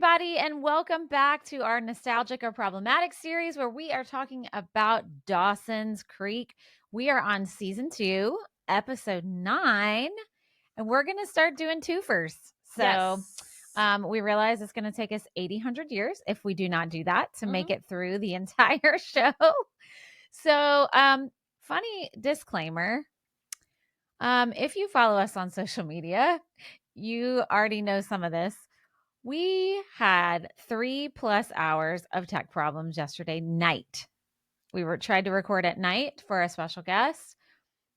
everybody, and welcome back to our Nostalgic or Problematic series where we are talking about Dawson's Creek. We are on season 2, episode 9, and we're going to start doing twofers. So we realize it's going to take us 800 years if we do not do that to make it through the entire show. So funny disclaimer. If you follow us on social media, you already know some of this. We had 3+ hours of tech problems yesterday night. We tried to record at night for a special guest.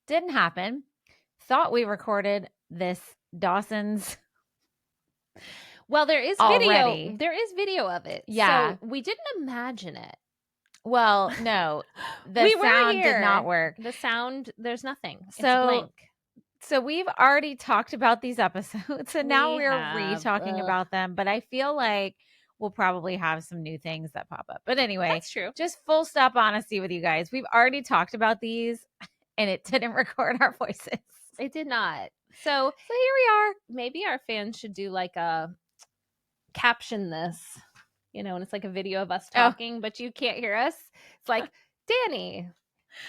Didn't happen. Thought we recorded this Dawson's. Well, there is already. video. There is video of it. Yeah. So we didn't imagine it. Well, no. The sound did not work. The sound, there's nothing. It's So blank. So we've already talked about these episodes, and now we're re-talking about them. But I feel like we'll probably have some new things that pop up. But anyway, That's true. Just full stop honesty with you guys. We've already talked about these, and it didn't record our voices. It did not. So here we are. Maybe our fans should do like a caption this, and it's like a video of us talking, but you can't hear us. It's like, Danny,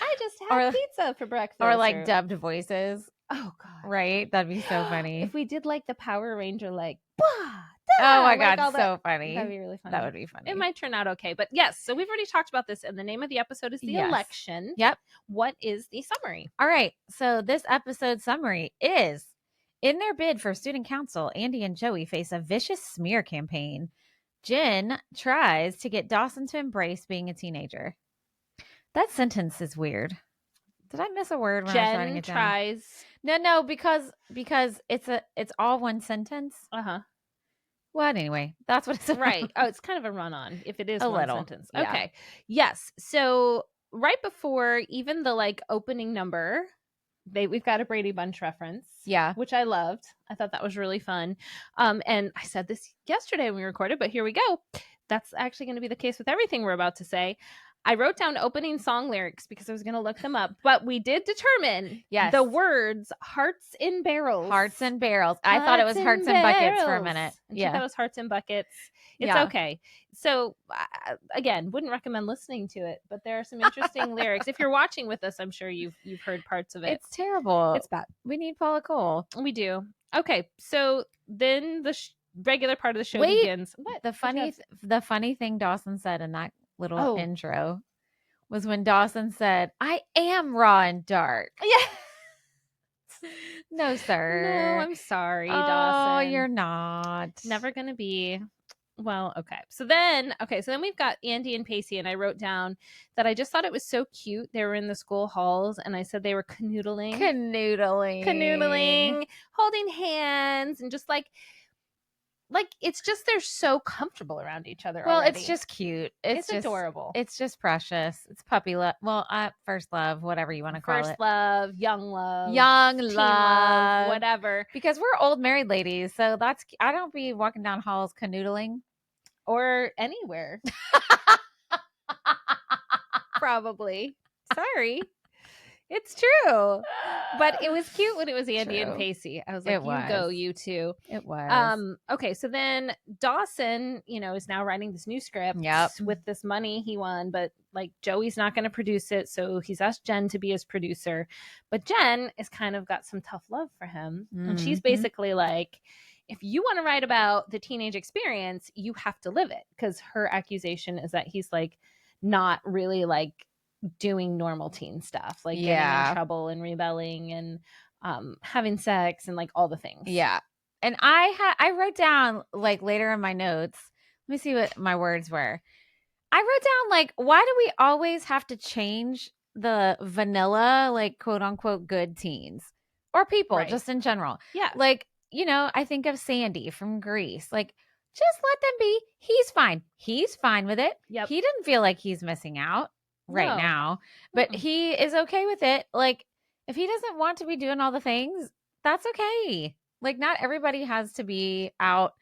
I just had pizza for breakfast. Or like dubbed voices. Oh God! Right? That'd be so funny. If we did like the Power Ranger, like, oh my God, so funny. That'd be really funny. That would be funny. It might turn out okay, but yes. So we've already talked about this, and the name of the episode is The Election. Yep. What is the summary? All right. So this episode summary is: in their bid for student council, Andie and Joey face a vicious smear campaign. Jen tries to get Dawson to embrace being a teenager. That sentence is weird. Did I miss a word when I was writing it down? Tries. No, because it's all one sentence. Uh-huh. Well, anyway, that's what it's about. Right. Oh, it's kind of a run-on if it is a one little sentence. Yeah. Okay. Yes. So right before even the opening number, we've got a Brady Bunch reference. Yeah. Which I loved. I thought that was really fun. And I said this yesterday when we recorded, but here we go. That's actually going to be the case with everything we're about to say. I wrote down opening song lyrics because I was going to look them up, but we did determine the words hearts in barrels. Hearts and barrels. I thought it was hearts and buckets for a minute. And she thought it was hearts and buckets. It's okay. So again, wouldn't recommend listening to it, but there are some interesting lyrics. If you're watching with us, I'm sure you've heard parts of it. It's terrible. It's bad. We need Paula Cole. We do. Okay. So then the regular part of the show begins. What? The funny thing Dawson said in that little intro was when Dawson said, "I am raw and dark." Yeah. No, sir. No, I'm sorry, Dawson. Oh, you're not. Never gonna be. Well, okay. So then we've got Andie and Pacey, and I wrote down that I just thought it was so cute. They were in the school halls, and I said they were canoodling, holding hands, and just like it's just they're so comfortable around each other. Well, already. It's just cute. It's just adorable. It's just precious. It's puppy love. Well, first love, whatever you want to call it. First love, young love, whatever. Because we're old married ladies, so I don't be walking down halls canoodling or anywhere. Probably. Sorry. It's true. But it was cute when it was Andie and Pacey. I was like, go, you two. It was. Okay, so then Dawson, is now writing this new script with this money he won, but Joey's not going to produce it, so he's asked Jen to be his producer. But Jen is kind of got some tough love for him. Mm-hmm. And she's basically like, if you want to write about the teenage experience, you have to live it. Because her accusation is that he's not really doing normal teen stuff, getting in trouble and rebelling and having sex and all the things. Yeah. And I wrote down later in my notes, let me see what my words were. I wrote down why do we always have to change the vanilla quote unquote good teens or people just in general? Yeah. I think of Sandy from Grease. Just let them be. He's fine. He's fine with it. Yep. He didn't feel like he's missing out now, but he is okay with it. If he doesn't want to be doing all the things, that's okay. Not everybody has to be out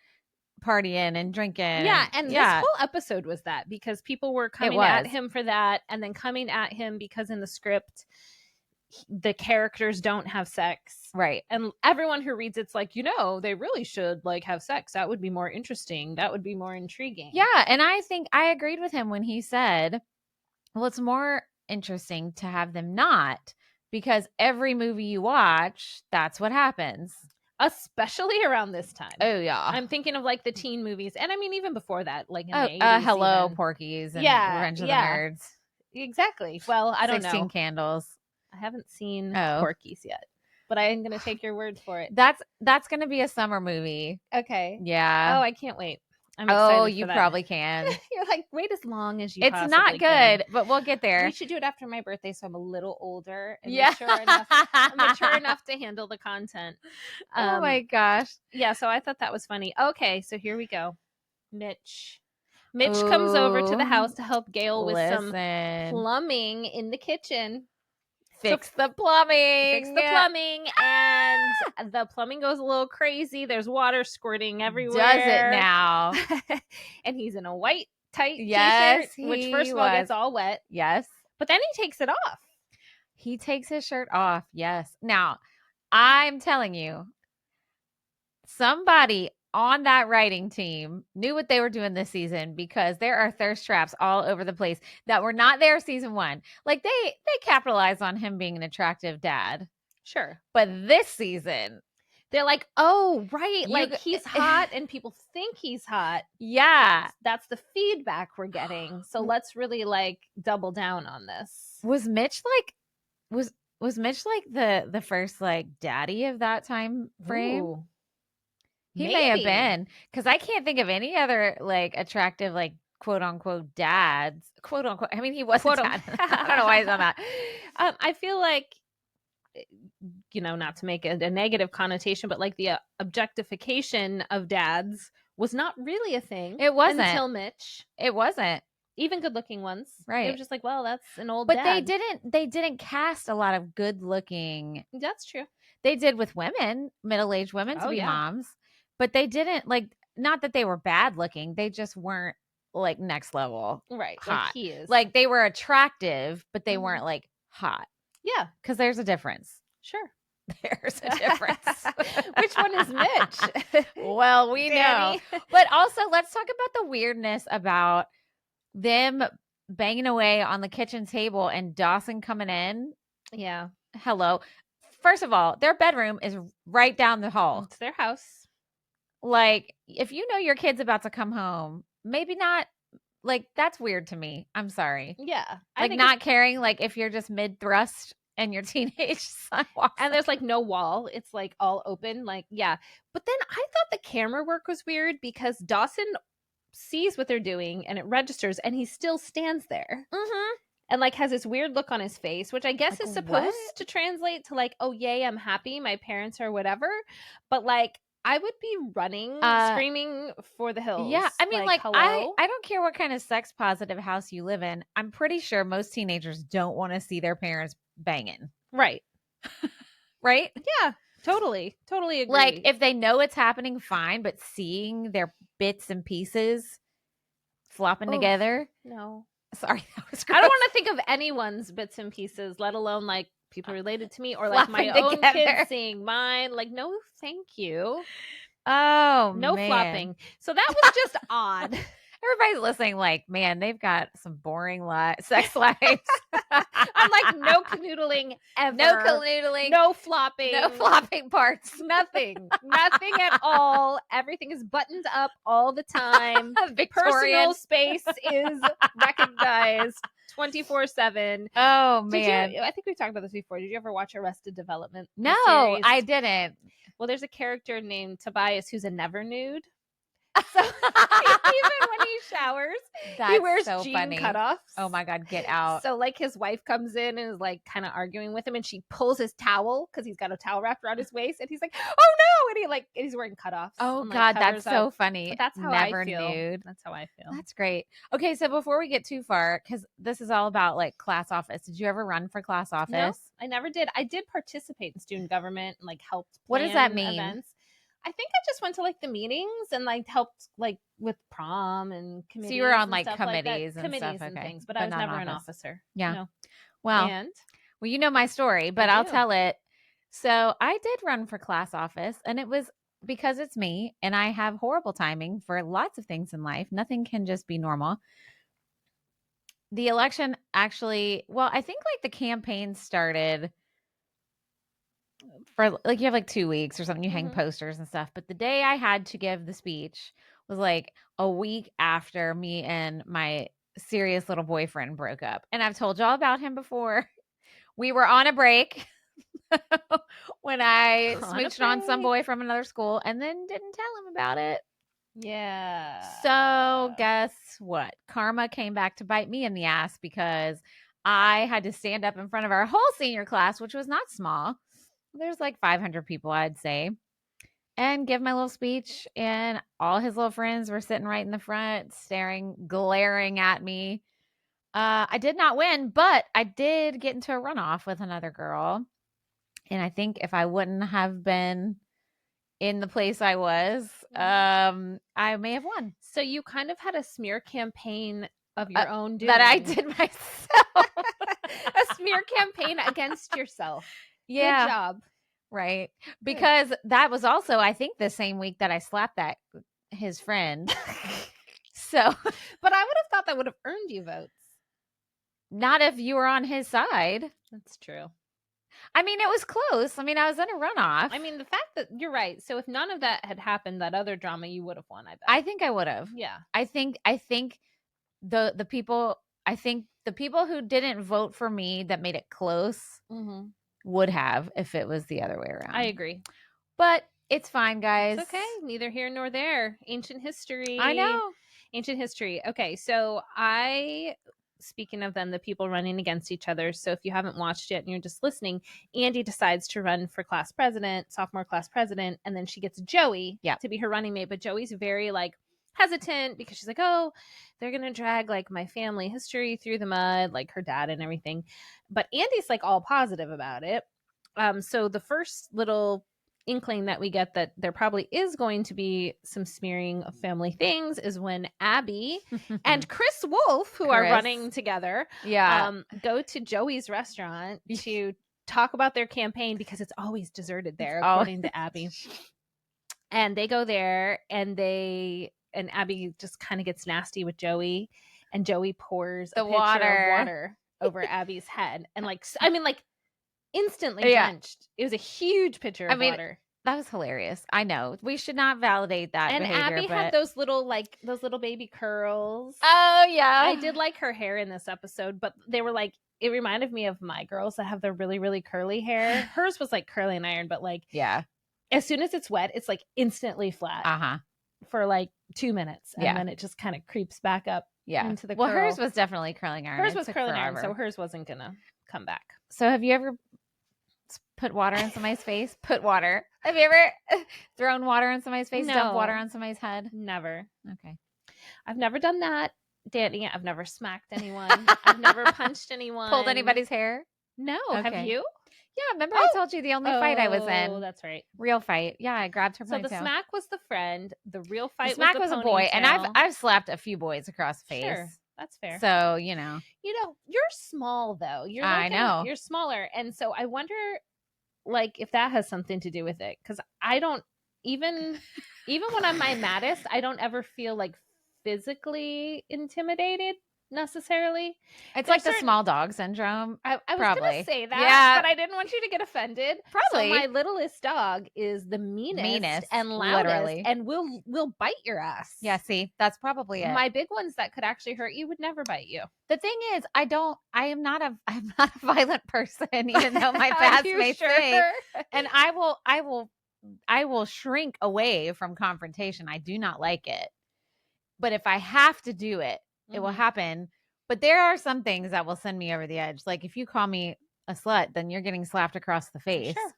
partying and drinking. Yeah, and this whole episode was that because people were coming at him for that, and then coming at him because in the script the characters don't have sex. Right. And everyone who reads it's like, they really should like have sex. That would be more interesting. That would be more intriguing. Yeah. And I think I agreed with him when he said, well, it's more interesting to have them not, because every movie you watch, that's what happens. Especially around this time. Oh, yeah. I'm thinking of like the teen movies. And I mean, even before that, like in the 80s. Hello, even. Porky's and Revenge of the Nerds. Exactly. Well, I don't 16 know. Candles. I haven't seen Porky's yet, but I am going to take your word for it. That's going to be a summer movie. Okay. Yeah. Oh, I can't wait. I'm excited for you that. probably can. You're like, wait as long as you It's not good, can. But we'll get there. We should do it after my birthday, so I'm a little older and mature enough to handle the content. Oh my gosh. Yeah, so I thought that was funny. Okay, so here we go. Mitch comes over to the house to help Gail with some plumbing in the kitchen. Fix the plumbing. And the plumbing goes a little crazy. There's water squirting everywhere. Does it now? And he's in a white tight t-shirt, which first of all gets all wet. Yes. But then he takes it off. He takes his shirt off. Yes. Now, I'm telling you, somebody on that writing team knew what they were doing this season, because there are thirst traps all over the place that were not there season 1. Like they capitalized on him being an attractive dad. Sure. But this season, they're like, oh, right. Like he's hot and people think he's hot. Yeah. That's the feedback we're getting. So let's really like double down on this. Was Mitch like, was Mitch like the first like daddy of that time frame? Ooh. He may have been, because I can't think of any other like attractive like quote unquote dads, quote unquote. I mean, he wasn't dad. I don't know why he's on that. I feel like, not to make a negative connotation, but like the objectification of dads was not really a thing. It wasn't until Mitch. It wasn't. Even good looking ones. Right. They were just like, well, that's an old dad. But they didn't cast a lot of good looking. That's true. They did with women, middle-aged women to be moms. But they didn't like, not that they were bad looking. They just weren't like next level. Right. Hot. Like he is. Like they were attractive, but they weren't like hot. Yeah. Because there's a difference. Sure. There's a difference. Which one is Mitch? Well, we know. But also, let's talk about the weirdness about them banging away on the kitchen table and Dawson coming in. Yeah. Hello. First of all, their bedroom is right down the hall. It's their house. Like, if you know your kid's about to come home, maybe not. Like, that's weird to me. I'm sorry. Yeah. Like, not caring, like, if you're just mid-thrust and your teenage son walks and there's, like, no wall. It's, like, all open. Like, yeah. But then I thought the camera work was weird, because Dawson sees what they're doing, and it registers, and he still stands there. Mm-hmm. And, like, has this weird look on his face, which I guess is supposed to translate to, like, oh, yay, I'm happy. My parents are whatever. But, like, I would be running, screaming for the hills. Yeah, I mean, like hello? I don't care what kind of sex positive house you live in. I'm pretty sure most teenagers don't want to see their parents banging. Right. Right? Yeah, totally agree. Like, if they know it's happening, fine, but seeing their bits and pieces flopping together. No. Sorry, that was gross. I don't want to think of anyone's bits and pieces, let alone like people related to me, or like my own kids seeing mine. Like, no, thank you. Oh, no flopping. So that was just odd. Everybody's listening like, man, they've got some boring sex lives. I'm like, no canoodling ever. No canoodling. No flopping. No flopping parts. Nothing. Nothing at all. Everything is buttoned up all the time. Personal space is recognized 24/7. Oh, man. I think we've talked about this before. Did you ever watch Arrested Development? No, I didn't. Well, there's a character named Tobias who's a never nude. So even when he showers, he wears so jean funny. cutoffs. Oh my God, get out. So like his wife comes in and is like kind of arguing with him, and she pulls his towel because he's got a towel wrapped around his waist, and he's like, oh no, and he's wearing cutoffs. Oh and, God, that's so funny. But that's how Never I feel. Nude. That's how I feel. That's great. Okay, so before we get too far, because this is all about like class office. Did you ever run for class office? No, I never did. I did participate in student government and like helped. What does that mean? Events. I think I just went to like the meetings and like helped like with prom and committees. So you were on like committees and stuff, and things, but I I was never an officer. Yeah. No. Well, and Well, you know my story, but I'll tell it. So I did run for class office, and it was because it's me, and I have horrible timing for lots of things in life. Nothing can just be normal. The election actually, well, I think like the campaign started for like you have like 2 weeks or something. You hang posters and stuff. But the day I had to give the speech was like a week after me and my serious little boyfriend broke up. And I've told y'all about him before. We were on a break when I smooched on some boy from another school and then didn't tell him about it. Yeah. So guess what? Karma came back to bite me in the ass because I had to stand up in front of our whole senior class, which was not small. There's like 500 people, I'd say, and give my little speech. And all his little friends were sitting right in the front, glaring at me. I did not win, but I did get into a runoff with another girl. And I think if I wouldn't have been in the place I was, I may have won. So you kind of had a smear campaign of your own doing. That I did myself. A smear campaign against yourself. Yeah. Good job. Right. Because that was also, I think, the same week that I slapped his friend. So. But I would have thought that would have earned you votes. Not if you were on his side. That's true. I mean, it was close. I mean, I was in a runoff. I mean, the fact that you're right. So if none of that had happened, that other drama, you would have won, I bet. I think I would have. Yeah. I think the people who didn't vote for me that made it close would have if it was the other way around. I agree. But it's fine, guys. It's okay. Neither here nor there. Ancient history. I know. Ancient history. Okay. So speaking of them, the people running against each other. So if you haven't watched it and you're just listening, Andie decides to run for sophomore class president. And then she gets Joey to be her running mate. But Joey's very like hesitant because she's like, oh, they're going to drag like my family history through the mud, like her dad and everything. But Andie's like all positive about it. So the first little inkling that we get that there probably is going to be some smearing of family things is when Abby and Chris Wolf, who are running together, go to Joey's restaurant to talk about their campaign because it's always deserted there, according to Abby. And they go there and Abby just kind of gets nasty with Joey, and Joey pours a pitcher of water over Abby's head. And instantly drenched. It was a huge pitcher of water. That was hilarious. I know. We should not validate that behavior. And Abby had those little baby curls. Oh, yeah. I did like her hair in this episode, but they were like, it reminded me of my girls that have the really, really curly hair. Hers was like curling iron, but like, as soon as it's wet, it's like instantly flat for like 2 minutes. And then it just kind of creeps back up into the curl. Well, hers was definitely curling iron. Hers was curling iron, so hers wasn't going to come back. So have you ever put water in somebody's face? Put water. Have you ever thrown water in somebody's face? No. Dumped water on somebody's head? Never. Okay. I've never done that, Danny. I've never smacked anyone. I've never punched anyone. Pulled anybody's hair? No. Okay. Have you? Yeah, remember I told you the only fight I was in. Oh, that's right. Real fight. Yeah, I grabbed her ponytail. So the smack was the friend. The real fight was a boy. And I've slapped a few boys across the face. Sure. That's fair. So, you're small though. I know. You're smaller. And so I wonder like if that has something to do with it. Cause I don't even when I'm my maddest, I don't ever feel like physically intimidated necessarily. It's like the small dog syndrome. I was going to say that, but I didn't want you to get offended. Probably. So my littlest dog is the meanest and loudest and will bite your ass. Yeah, see, that's probably it. My big ones that could actually hurt you would never bite you. The thing is, I'm not a violent person, even though my past may say. And I will shrink away from confrontation. I do not like it. But if I have to do it, it will happen. But there are some things that will send me over the edge. Like if you call me a slut, then you're getting slapped across the face. Sure.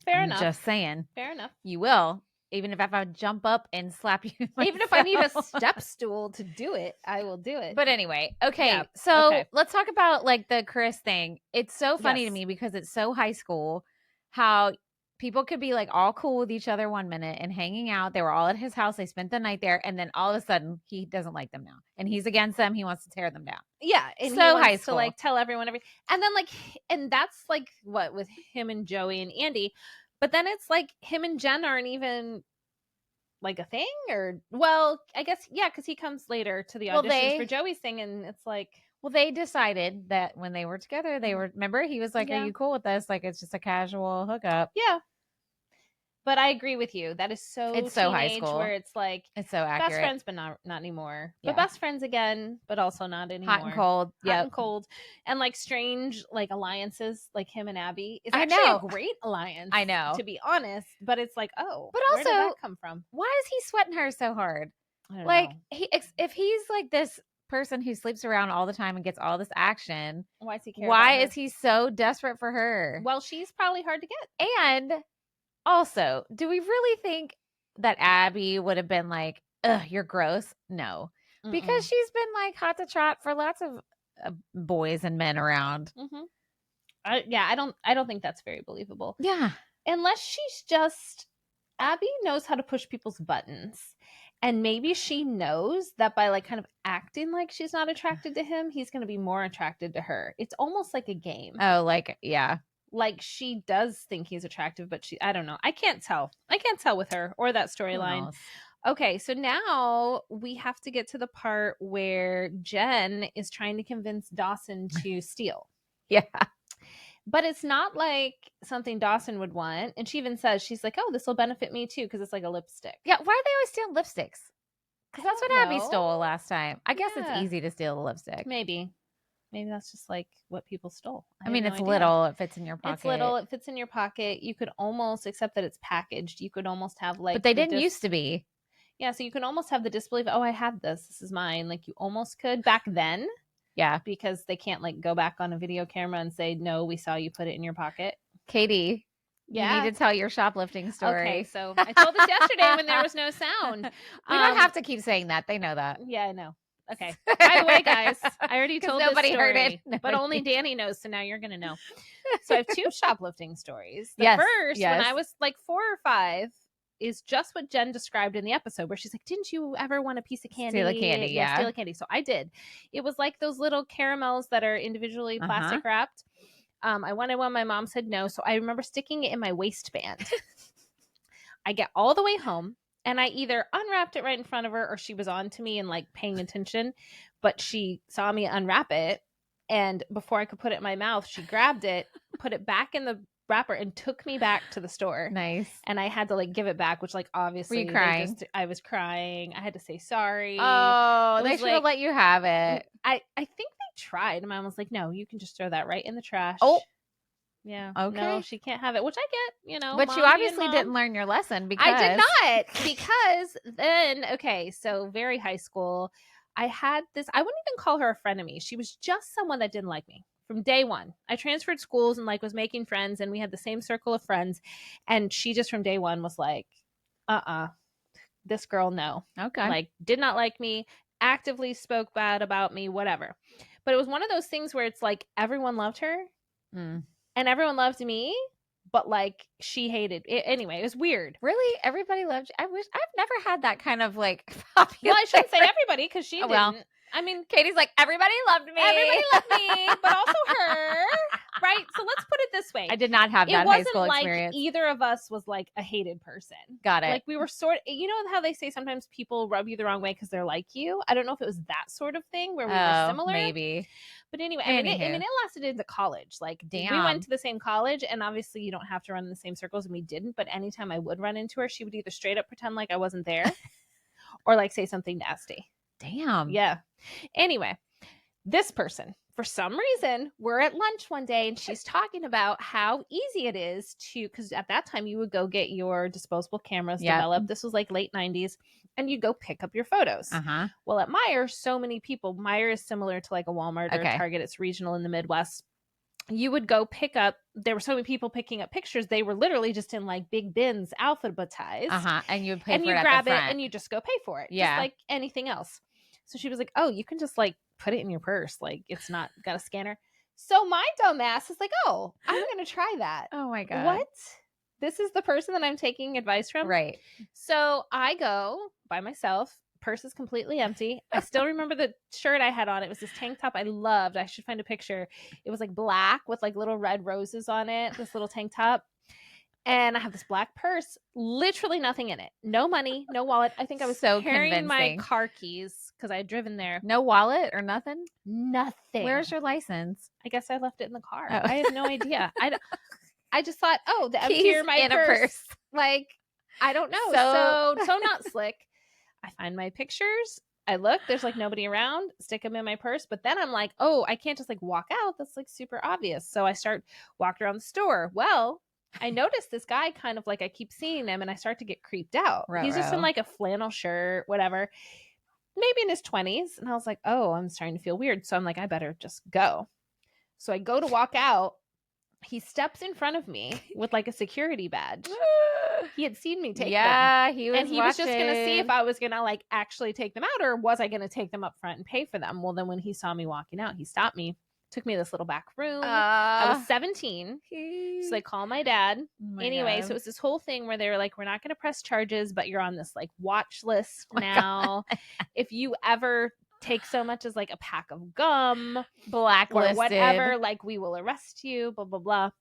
Fair enough. Just saying. Fair enough. You will. Even if I jump up and slap you. Even if I need a step stool to do it, I will do it. But anyway, okay. Yeah. So let's talk about like the Chris thing. It's so funny to me because it's so high school how people could be like all cool with each other one minute and hanging out. They were all at his house. They spent the night there. And then all of a sudden he doesn't like them now. And he's against them. He wants to tear them down. Yeah. And So he wants high school. to like tell everyone everything. And then like, and that's like what with him and Joey and Andie. But then it's like him and Jen aren't even like a thing, or well, I guess yeah, because he comes later to the auditions for Joey's thing, and it's like, well, they decided that when they were together, they were. Remember, he was like, "Are you cool with this? Like, it's just a casual hookup." Yeah. But I agree with you. That is it's so high school where it's like it's so accurate. Best friends, but not anymore. Yeah. But best friends again, but also not anymore. Hot and cold. Hot and cold. And like strange like alliances like him and Abby. It's actually a great alliance. I know. To be honest. But it's like, oh, but also, where did that come from? Why is he sweating her so hard? I don't like know. If he's like this person who sleeps around all the time and gets all this action, why is he so desperate for her? Well, she's probably hard to get. And also, do we really think that Abby would have been like, ugh, you're gross? No. Because she's been like hot to trot for lots of boys and men around. I don't think that's very believable. Yeah. Unless she's just, Abby knows how to push people's buttons. And maybe she knows that by like kind of acting like she's not attracted to him, he's going to be more attracted to her. It's almost like a game. Oh, like, yeah. Like she does think he's attractive, but I don't know. I can't tell with her or that storyline. Okay, so now we have to get to the part where Jen is trying to convince Dawson to steal. Yeah. But it's not like something Dawson would want. And she even says, she's like, oh, this will benefit me too, because it's like a lipstick. Yeah, why do they always steal lipsticks? Because that's what Abby stole last time. I guess it's easy to steal the lipstick. Maybe that's just like what people stole. I mean, it's little. It fits in your pocket. It's little. It fits in your pocket. You could almost, except that it's packaged, you could almost have like. But they didn't used to be. Yeah, so you can almost have the disbelief. Oh, I had this. This is mine. Like you almost could back then. Yeah. Because they can't like go back on a video camera and say, no, we saw you put it in your pocket. Katie. Yeah. You need to tell your shoplifting story. Okay, so I told this yesterday when there was no sound. We don't have to keep saying that. They know that. Yeah, I know. Okay. By the way, guys, I already told nobody this story, heard it. but only Danny knows, so now you're going to know. So I have 2 shoplifting stories. The first, when I was like 4 or 5, is just what Jen described in the episode where she's like, didn't you ever want a piece of candy? Steal a candy, yeah. Steal a candy. So I did. It was like those little caramels that are individually plastic wrapped. I wanted one. My mom said no. So I remember sticking it in my waistband. I get all the way home. And I either unwrapped it right in front of her or she was on to me and like paying attention, but she saw me unwrap it. And before I could put it in my mouth, she grabbed it, put it back in the wrapper and took me back to the store. Nice. And I had to like give it back, which like obviously. Were you crying? I was crying. I had to say sorry. Oh, they should have let you have it. I think they tried. My mom was like, no, you can just throw that right in the trash. Oh. Yeah. Okay. No, she can't have it, which I get, But you obviously didn't learn your lesson because I did not. Because then, okay, so very high school, I had this, I wouldn't even call her a friend of me. She was just someone that didn't like me from day one. I transferred schools and like was making friends and we had the same circle of friends. And she just from day one was like, this girl, no. Okay. Like did not like me, actively spoke bad about me, whatever. But it was one of those things where it's like everyone loved her. And everyone loved me, but like she hated it. Anyway, it was weird. Really? Everybody loved you? I wish I've never had that kind of like popular. Well, I shouldn't say everybody because she didn't. Well, I mean, Katie's like, everybody loved me. Everybody loved me, but also her. Right? So let's put it this way. I did not have that high school experience. Like either of us was like a hated person. Got it. Like we were you know how they say sometimes people rub you the wrong way because they're like you? I don't know if it was that sort of thing where we were similar. Maybe. But anyway, I mean, it lasted into college. Like, we went to the same college, and obviously you don't have to run in the same circles, and we didn't. But anytime I would run into her, she would either straight up pretend like I wasn't there or like say something nasty. Damn. Yeah. Anyway, this person, for some reason, we're at lunch one day, and she's talking about how easy it is because at that time you would go get your disposable cameras developed. This was like late 90s. And you go pick up your photos. Well, at Meijer, so many people, Meijer is similar to like a Walmart or a Target. It's regional in the Midwest. You would go pick up, there were so many people picking up pictures. They were literally just in like big bins, alphabetized. And you would pay for it you at grab the front. it and you just go pay for it. Yeah. Just like anything else. So she was like, oh, you can just like put it in your purse. Like it's not got a scanner. So my dumb ass is like, oh, I'm going to try that. Oh my God. What? this is the person that I'm taking advice from. Right. So I go by myself. Purse is completely empty. I still remember the shirt I had on. It was this tank top I loved. I should find a picture. It was like black with like little red roses on it, this little tank top. And I have this black purse, literally nothing in it. No money, no wallet. I think I was So carrying my convincing. car keys because I had driven there. No wallet or nothing? Nothing. Where's your license? I guess I left it in the car. Oh. I have no idea. I just thought, oh, the emptier my in purse. A purse. Like, I don't know. So not slick. I find my pictures. I look, there's like nobody around, stick them in my purse. But then I'm like, oh, I can't just like walk out. That's like super obvious. So I start walking around the store. Well, I noticed this guy kind of like, I keep seeing him and I start to get creeped out. Ruh-roh. He's just in like a flannel shirt, whatever, maybe in his 20s. And I was like, oh, I'm starting to feel weird. So I'm like, I better just go. So I go to walk out. He steps in front of me with like a security badge. He had seen me take them. Yeah, he was. And he was just going to see if I was going to like actually take them out or was I going to take them up front and pay for them. Well, then when he saw me walking out, he stopped me, took me to this little back room. I was 17. So they call my dad. Anyway, so it was this whole thing where they were like, we're not going to press charges, but you're on this like watch list now. If you ever take so much as like a pack of gum, blacklisted, or whatever, like we will arrest you, blah blah blah.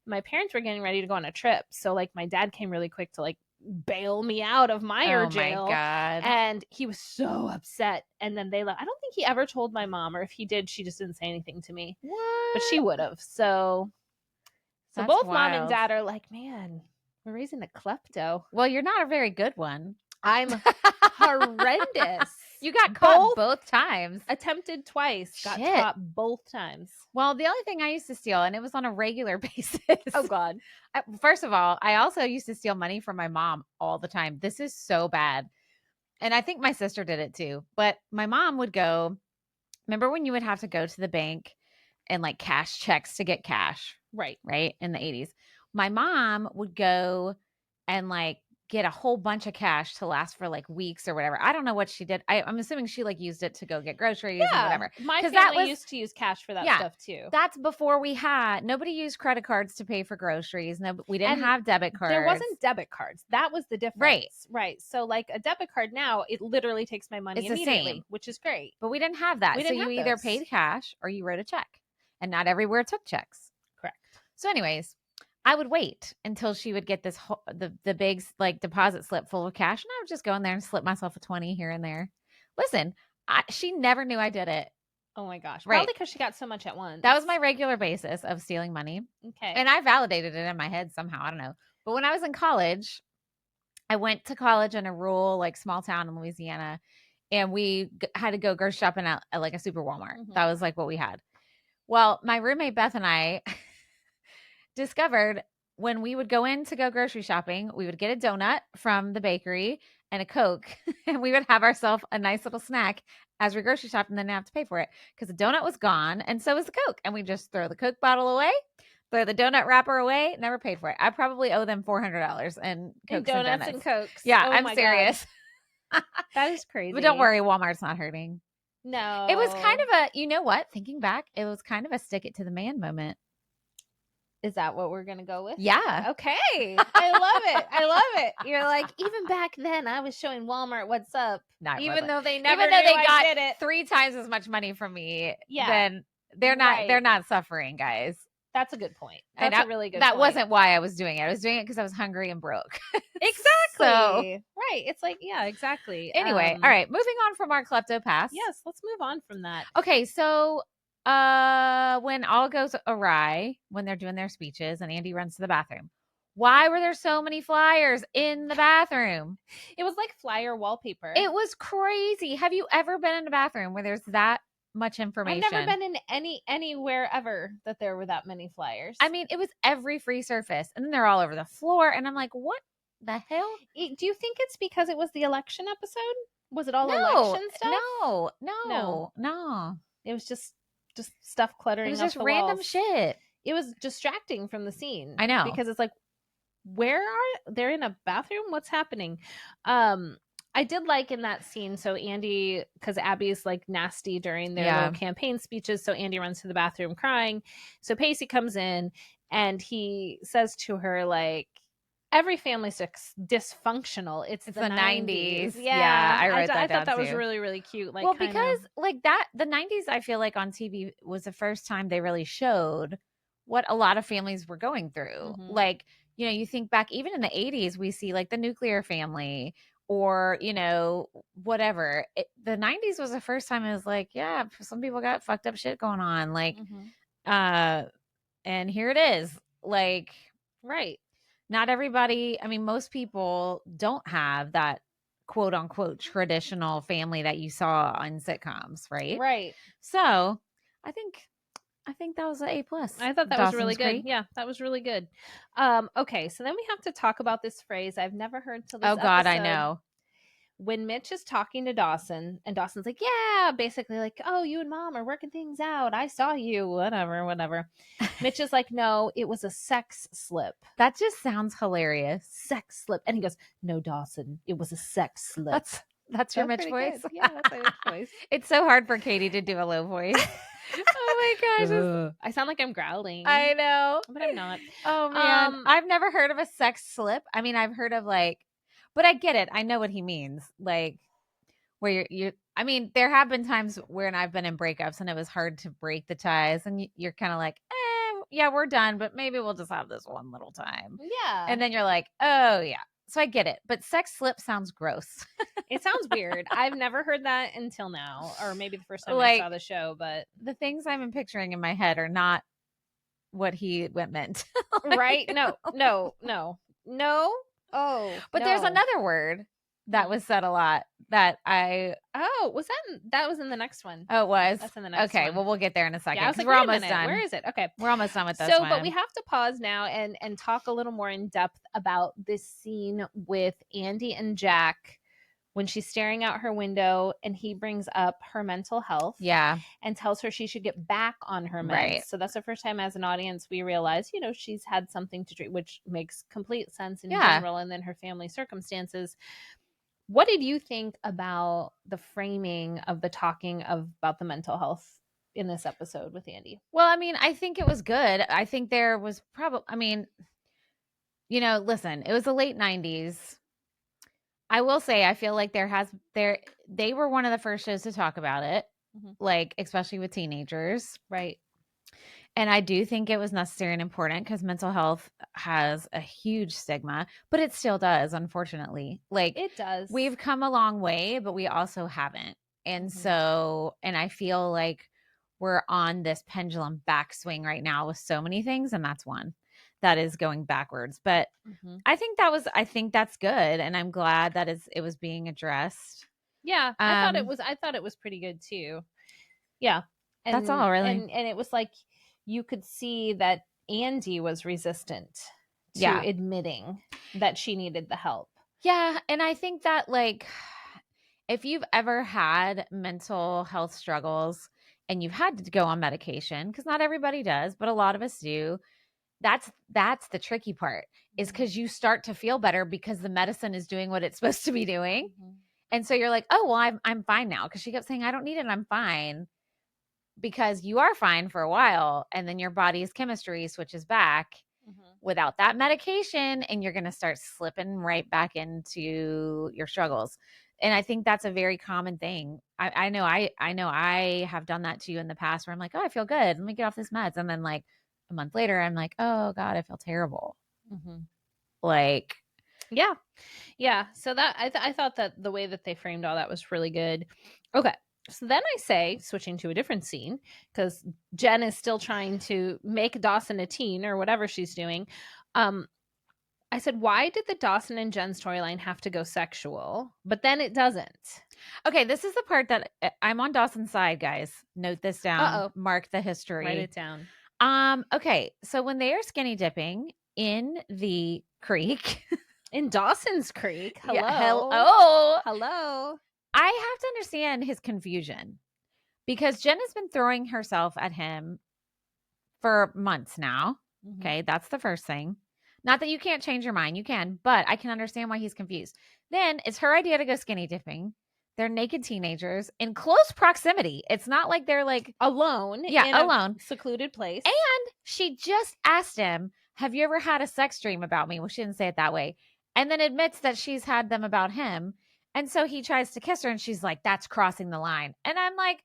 My parents were getting ready to go on a trip, so like my dad came really quick to like bail me out of Meyer jail. Oh my God. And he was so upset. And then they left. I don't think he ever told my mom, or if he did, she just didn't say anything to me. What? But she would have. So That's both wild. mom and dad are like, man, we're raising a klepto. Well, you're not a very good one. I'm horrendous. You got caught both times. Attempted twice. Shit. Got caught both times. Well, the only thing I used to steal, and it was on a regular basis. Oh, God. First of all, I also used to steal money from my mom all the time. This is so bad. And I think my sister did it too. But my mom would go, remember when you would have to go to the bank and like cash checks to get cash? Right. Right. In the 80s. My mom would go and like get a whole bunch of cash to last for like weeks or whatever. I don't know what she did. I'm assuming she like used it to go get groceries and whatever. My family used to use cash for that stuff too. That's before nobody used credit cards to pay for groceries. No, we didn't have debit cards. There wasn't debit cards. That was the difference. Right. So like a debit card now, it literally takes my money immediately, the same. Which is great. But we didn't have that. So you either paid cash or you wrote a check. And not everywhere took checks. Correct. So anyways, I would wait until she would get this the big like deposit slip full of cash, and I would just go in there and slip myself a 20 here and there. Listen, she never knew I did it. Oh my gosh! Right. Probably because she got so much at once. That was my regular basis of stealing money. Okay, and I validated it in my head somehow. I don't know. But when I was in college, I went to college in a rural like small town in Louisiana, and we had to go grocery shopping at like a super Walmart. Mm-hmm. That was like what we had. Well, my roommate Beth and I discovered when we would go in to go grocery shopping, we would get a donut from the bakery and a Coke, and we would have ourselves a nice little snack as we grocery shopped and then have to pay for it because the donut was gone and so was the Coke. And we just throw the Coke bottle away, throw the donut wrapper away, never paid for it. I probably owe them $400 in Cokes and donuts and Cokes. Yeah, I'm serious. That is crazy. But don't worry, Walmart's not hurting. No. It was kind of a, you know what? Thinking back, it was kind of a stick it to the man moment. Is that what we're going to go with? Yeah. Okay. I love it. I love it. You're like, even back then, I was showing Walmart what's up. No, even though they never knew I got did it. 3 times as much money from me, yeah. then they're not suffering, guys. That's a good point. That's a really good point. That wasn't why I was doing it. I was doing it because I was hungry and broke. Exactly. Right. It's like, yeah, exactly. Anyway, all right. Moving on from our klepto past. Yes, let's move on from that. Okay, so when all goes awry, when they're doing their speeches and Andie runs to the bathroom, why were there so many flyers in the bathroom? It was like flyer wallpaper. It was crazy. Have you ever been in a bathroom where there's that much information? I've never been in anywhere ever that there were that many flyers. I mean, it was every free surface, and then they're all over the floor, and I'm like, what the hell? Do you think it's because it was the election episode? Was it all election stuff? No. It was just stuff cluttering. It was up just the random walls. shit. It was distracting from the scene. I know, because it's like, they're in a bathroom? What's happening? I did like in that scene. So Andie, because Abby's like nasty during their little campaign speeches, so Andie runs to the bathroom crying. So Pacey comes in and he says to her like, every family's dysfunctional. It's the 90s. Yeah, I wrote that I down thought that was too. really, really cute. Like, well, because like that, the 90s, I feel like on TV was the first time they really showed what a lot of families were going through. Mhm. Like, you know, you think back even in the 80s, we see like the nuclear family or, you know, whatever. The 90s was the first time it was like, yeah, some people got fucked up shit going on. Like, and here it is. Like, right. Not everybody, I mean, most people don't have that quote unquote traditional family that you saw on sitcoms, right? Right. So I think that was an A+. I thought that was really good. Yeah, that was really good. Okay, so then we have to talk about this phrase I've never heard till this episode. Oh God, I know. When Mitch is talking to Dawson, and Dawson's like, yeah, basically like, oh, you and Mom are working things out. I saw you, whatever. Mitch is like, no, it was a sex slip. That just sounds hilarious. Sex slip. And he goes, no, Dawson, it was a sex slip. That's your Mitch voice? Good. Yeah, that's my Mitch voice. It's so hard for Katie to do a low voice. Oh my gosh. I sound like I'm growling. I know. But I'm not. Oh man. I've never heard of a sex slip. I mean, I've heard of like, but I get it. I know what he means. Like where you're I mean, there have been times when I've been in breakups and it was hard to break the ties and you're kind of like, yeah, we're done, but maybe we'll just have this one little time. Yeah. And then you're like, oh yeah. So I get it. But sex slip sounds gross. It sounds weird. I've never heard that until now, or maybe the first time I saw the show, but the things I'm picturing in my head are not what he meant. Like, right? No. Oh, but there's another word that was said a lot that was that was in the next one. Oh, it was? That's in the next one. Okay, well, we'll get there in a second. Yeah, I was like, we're almost done. Where is it? Okay. We're almost done with this one. But we have to pause now and talk a little more in depth about this scene with Andie and Jack when she's staring out her window and he brings up her mental health. Yeah. And tells her she should get back on her meds. Right. So that's the first time as an audience we realize, you know, she's had something to treat, which makes complete sense in general and then her family circumstances. What did you think about the framing of the talking about the mental health in this episode with Andie? Well, I mean, I think it was good. I think there was you know, listen, it was the late 90s. I will say, I feel like they were one of the first shows to talk about it, like, especially with teenagers. Right. And I do think it was necessary and important because mental health has a huge stigma, but it still does, unfortunately. Like, it does. We've come a long way, but we also haven't. And so, and I feel like we're on this pendulum backswing right now with so many things, and that's one that is going backwards. But I think that's good, and I'm glad that it was being addressed. Yeah, I thought it was pretty good too. Yeah, and, that's all really. And it was like you could see that Andie was resistant to admitting that she needed the help. Yeah, and I think that, like, if you've ever had mental health struggles and you've had to go on medication, because not everybody does, but a lot of us do. That's the tricky part, is because you start to feel better because the medicine is doing what it's supposed to be doing. And so you're like, oh, well, I'm fine now. Because she kept saying, I don't need it. I'm fine. Because you are fine for a while. And then your body's chemistry switches back without that medication. And you're going to start slipping right back into your struggles. And I think that's a very common thing. I know I have done that to you in the past where I'm like, oh, I feel good. Let me get off this meds. And then like, a month later, I'm like, oh God, I feel terrible. Like, yeah. So that I thought that the way that they framed all that was really good. Okay, so then I say, switching to a different scene, because Jen is still trying to make Dawson a teen or whatever she's doing. I said, why did the Dawson and Jen storyline have to go sexual? But then it doesn't. Okay, this is the part that I'm on Dawson's side, guys. Note this down. Uh-oh. Mark the history. Write it down. Okay, so when they are skinny dipping in the creek, in Dawson's Creek, hello, hello, I have to understand his confusion because Jen has been throwing herself at him for months now. Okay, that's the first thing. Not that you can't change your mind, you can, but I can understand why he's confused. Then it's her idea to go skinny dipping. They're naked teenagers in close proximity. It's not like they're like alone. Yeah, alone. Secluded place. And she just asked him, have you ever had a sex dream about me? Well, she didn't say it that way. And then admits that she's had them about him. And so he tries to kiss her and she's like, that's crossing the line. And I'm like,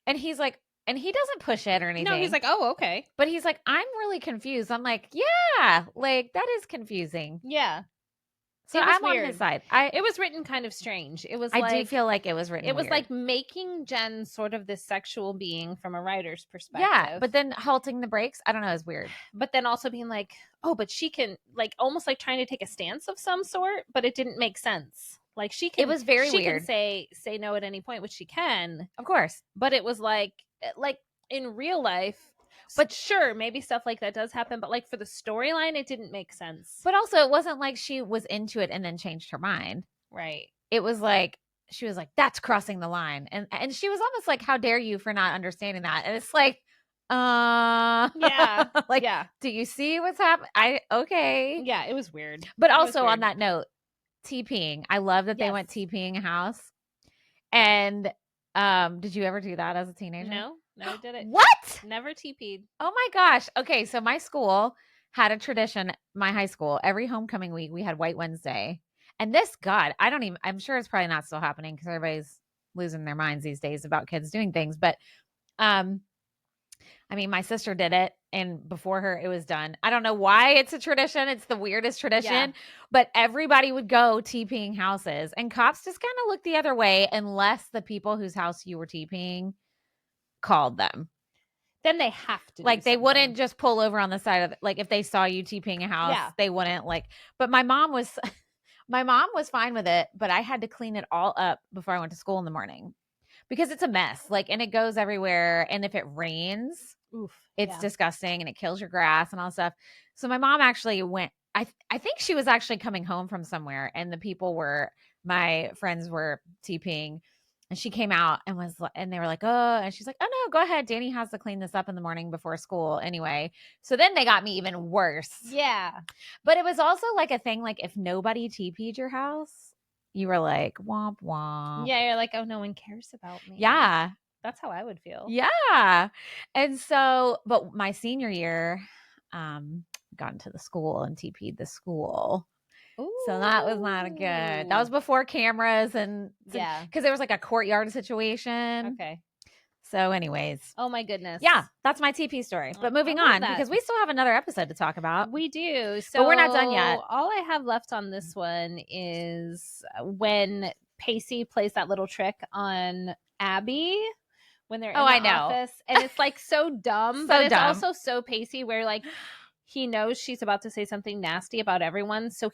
and he's like, and he doesn't push it or anything. No, he's like, oh, okay. But he's like, I'm really confused. I'm like, yeah, like that is confusing. Yeah. So I'm weird. On his side. It was written kind of strange. It was I do feel like it was written It was weird. like making Jen sort of this sexual being from a writer's perspective. Yeah, but then halting the brakes, I don't know, is weird. But then also being like, oh, but she can, like, almost like trying to take a stance of some sort, but it didn't make sense. Like she can, it was very weird. She can say no at any point, which she can, of course. But it was like in real life. But sure, maybe stuff like that does happen. But like for the storyline, it didn't make sense. But also, it wasn't like she was into it and then changed her mind. Right. It was like she was like, "That's crossing the line," and she was almost like, "How dare you for not understanding that?" And it's like, yeah, like, yeah. Do you see what's happening? Okay, yeah, it was weird. But also on that note, TPing. I love that they went TPing a house. And did you ever do that as a teenager? No. Never did it. What? Never TP'd. Oh my gosh. Okay, so my school had a tradition, my high school, every homecoming week we had White Wednesday. And this, God, I'm sure it's probably not still happening because everybody's losing their minds these days about kids doing things. But I mean, my sister did it, and before her, it was done. I don't know why it's a tradition. It's the weirdest tradition, but everybody would go TPing houses, and cops just kind of looked the other way unless the people whose house you were TPing called them. Then they have to. Like, they wouldn't just pull over on the side of, like, if they saw you TPing a house, they wouldn't, like, but my mom was fine with it, but I had to clean it all up before I went to school in the morning because it's a mess, like, and it goes everywhere. And if it rains, it's disgusting and it kills your grass and all stuff. So my mom actually went, I think she was actually coming home from somewhere, and my friends were TPing, and she came out and they were like, oh, and she's like, oh no, go ahead. Danny has to clean this up in the morning before school anyway. So then they got me even worse. Yeah. But it was also like a thing, like if nobody TP'd your house, you were like, womp womp. Yeah, you're like, oh, no one cares about me. Yeah. That's how I would feel. Yeah. And so, but my senior year, got into the school and TP'd the school. Ooh. So that was not a good. That was before cameras and because there was like a courtyard situation. Okay. So, anyways. Oh my goodness. Yeah, that's my TP story. But moving on, because we still have another episode to talk about. We do. So but we're not done yet. All I have left on this one is when Pacey plays that little trick on Abby when they're in the office. And it's like so dumb, but it's also so Pacey where like he knows she's about to say something nasty about everyone, so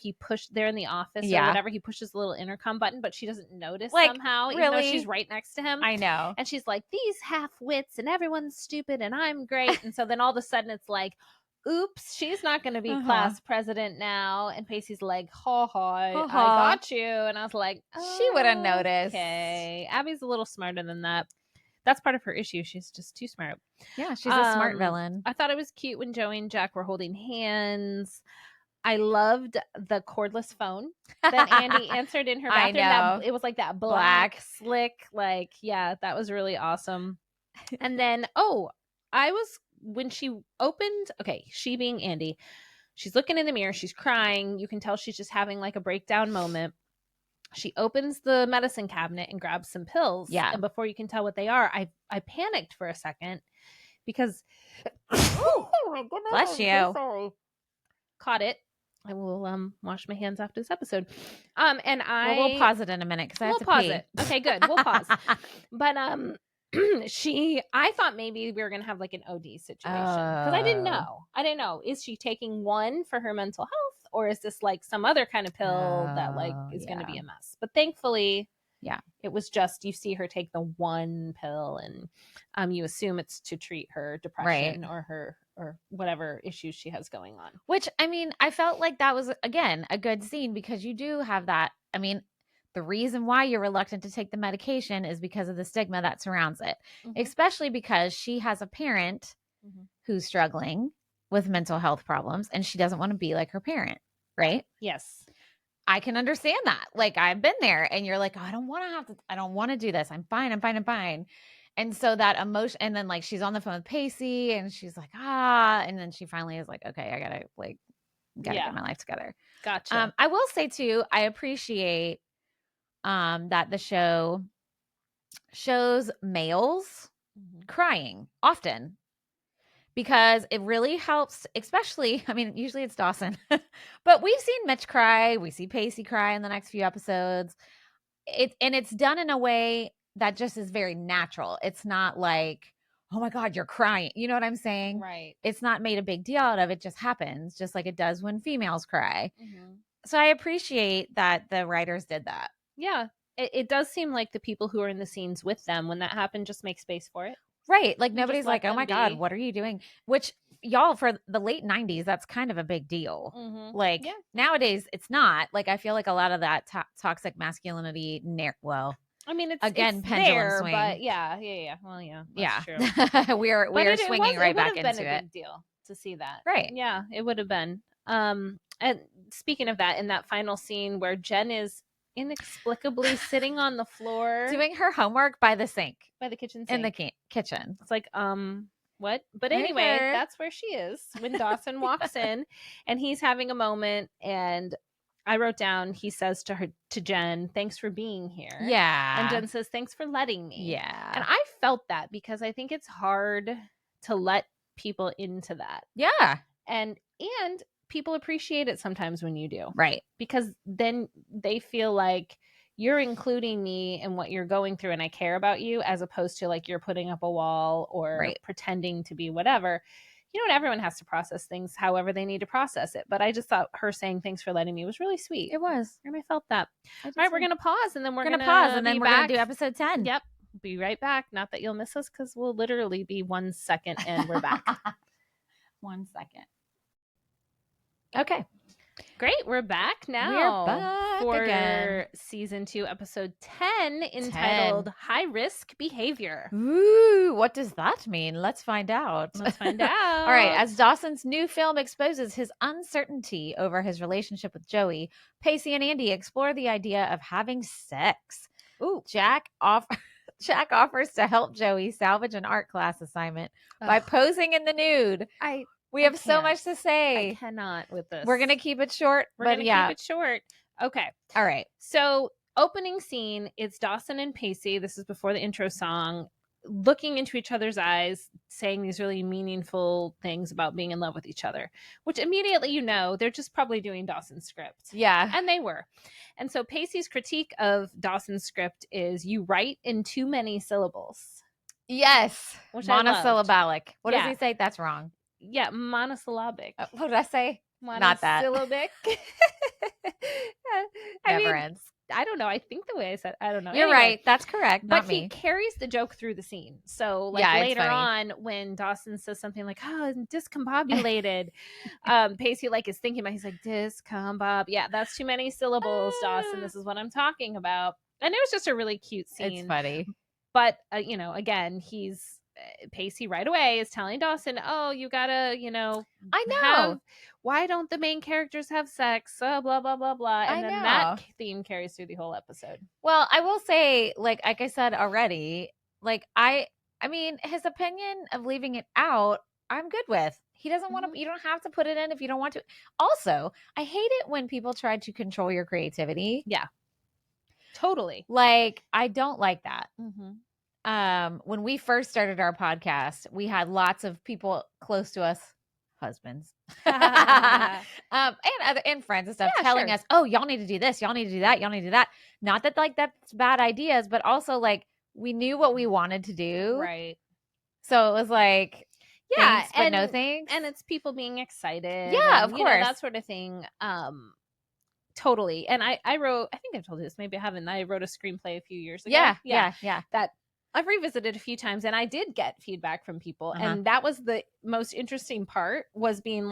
they're in the office or whatever, he pushes the little intercom button, but she doesn't notice somehow, even though she's right next to him. I know. And she's like, these half-wits and everyone's stupid and I'm great. And so then all of a sudden it's like, oops, she's not going to be class president now. And Pacey's like, I got you. And I was like, she would have noticed. Okay. Abby's a little smarter than that. That's part of her issue. She's just too smart. Yeah, she's a smart villain. I thought it was cute when Joey and Jack were holding hands. I loved the cordless phone that Andie answered in her bathroom. I know. It was like that black, slick, like, that was really awesome. And then, when she opened, she being Andie, she's looking in the mirror. She's crying. You can tell she's just having like a breakdown moment. She opens the medicine cabinet and grabs some pills. Yeah. And before you can tell what they are, I panicked for a second because oh my goodness, bless you. I'm so sorry. Caught it. I will wash my hands after this episode. We'll pause it in a minute because I have to pee. It. Okay, good. We'll pause. But I thought maybe we were gonna have like an OD situation because I didn't know. Is she taking one for her mental health? Or is this like some other kind of pill that like is going to be a mess? But thankfully, it was just you see her take the one pill, and you assume it's to treat her depression or whatever issues she has going on. Which I mean, I felt like that was again a good scene because you do have that. I mean, the reason why you're reluctant to take the medication is because of the stigma that surrounds it, especially because she has a parent who's struggling with mental health problems and she doesn't want to be like her parent, right? Yes. I can understand that. Like I've been there and you're like, oh, I don't want to do this. I'm fine. And so that emotion, and then like she's on the phone with Pacey and she's like, and then she finally is like, okay, I gotta get my life together. Gotcha. I will say too, I appreciate that the show shows males crying often, because it really helps, especially, I mean, usually it's Dawson, but we've seen Mitch cry. We see Pacey cry in the next few episodes. It's done in a way that just is very natural. It's not like, oh my God, you're crying. You know what I'm saying? Right. It's not made a big deal out of it. Just happens, just like it does when females cry. So I appreciate that the writers did that. Yeah. It does seem like the people who are in the scenes with them, when that happened, just make space for it. Right. Like nobody's like, oh my God, what are you doing? Which, y'all, for the late 90s, that's kind of a big deal. Like nowadays, it's not. Like I feel like a lot of that toxic masculinity, I mean, it's again, it's pendulum there, swing. But yeah. Well, yeah, that's true. we're swinging right back into it. It would have been a big deal to see that. Right. Yeah, it would have been. And speaking of that, in that final scene where Jen is inexplicably sitting on the floor doing her homework by the sink, by the kitchen sink. In the kitchen. It's like, what? But anyway, that's where she is when Dawson walks in, and he's having a moment. And I wrote down, he says to Jen, thanks for being here. Yeah. And Jen says, thanks for letting me. Yeah. And I felt that, because I think it's hard to let people into that. Yeah. And people appreciate it sometimes when you do. Right. Because then they feel like you're including me in what you're going through and I care about you, as opposed to like you're putting up a wall or pretending to be whatever. You know what? Everyone has to process things however they need to process it. But I just thought her saying thanks for letting me was really sweet. It was. And I felt that. All right, we're going to pause, and then we're going to pause, and then we're going to do episode 10. Yep. Be right back. Not that you'll miss us, because we'll literally be 1 second and we're back. 1 second. Okay. Great. We're back now. We're back for again. Season 2, episode 10, entitled High Risk Behavior. Ooh, what does that mean? Let's find out. All right. As Dawson's new film exposes his uncertainty over his relationship with Joey, Pacey and Andie explore the idea of having sex. Ooh. Jack offers to help Joey salvage an art class assignment by posing in the nude. We have so much to say. I cannot with this. We're going to keep it short. We're going to keep it short. Okay. All right. So, opening scene, it's Dawson and Pacey. This is before the intro song, looking into each other's eyes, saying these really meaningful things about being in love with each other, which immediately, they're just probably doing Dawson's script. Yeah. And they were. And so Pacey's critique of Dawson's script is, you write in too many syllables. Yes. Which monosyllabic. What does he say? That's wrong. Yeah, monosyllabic. What did I say? Not that. Monosyllabic. Never ends. I don't know. I think the way I said, I don't know. You're right. That's correct. But he carries the joke through the scene. So later on, when Dawson says something like, oh, discombobulated, Pacey is thinking about, he's like, discombob. Yeah, that's too many syllables, Dawson. This is what I'm talking about. And it was just a really cute scene. It's funny. But, again, Pacey right away is telling Dawson, oh, you gotta, I know. Why don't the main characters have sex? Blah, blah, blah, blah. And then that theme carries through the whole episode. Well, I will say, like I said already, I mean, his opinion of leaving it out, I'm good with. He doesn't want to, you don't have to put it in if you don't want to. Also, I hate it when people try to control your creativity. Yeah. Totally. I don't like that. When we first started our podcast, we had lots of people close to us, husbands, and friends and stuff, telling us, "Oh, y'all need to do this. Y'all need to do that. Y'all need to do that." Not that that's bad ideas, but also we knew what we wanted to do, right? So it was thanks, but no thanks. And it's people being excited, of course, that sort of thing. Totally. And I wrote, I think I've told you this, maybe I haven't. I wrote a screenplay a few years ago. Yeah. That I've revisited a few times, and I did get feedback from people. And that was the most interesting part, was being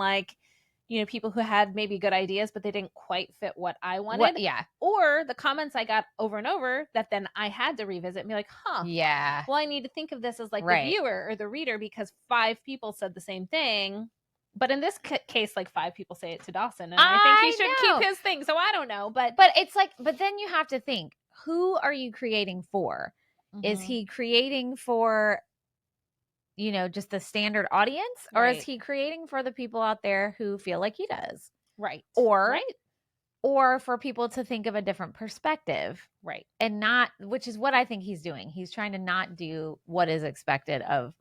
people who had maybe good ideas, but they didn't quite fit what I wanted. Or the comments I got over and over that then I had to revisit and be like, well, I need to think of this as the viewer or the reader, because 5 people said the same thing. But in this case, 5 people say it to Dawson, and I think he should keep his thing. So I don't know, but it's but then you have to think, who are you creating for? Is he creating for, just the standard audience, or is he creating for the people out there who feel like he does? Right. Or for people to think of a different perspective. Right. And not, which is what I think he's doing. He's trying to not do what is expected of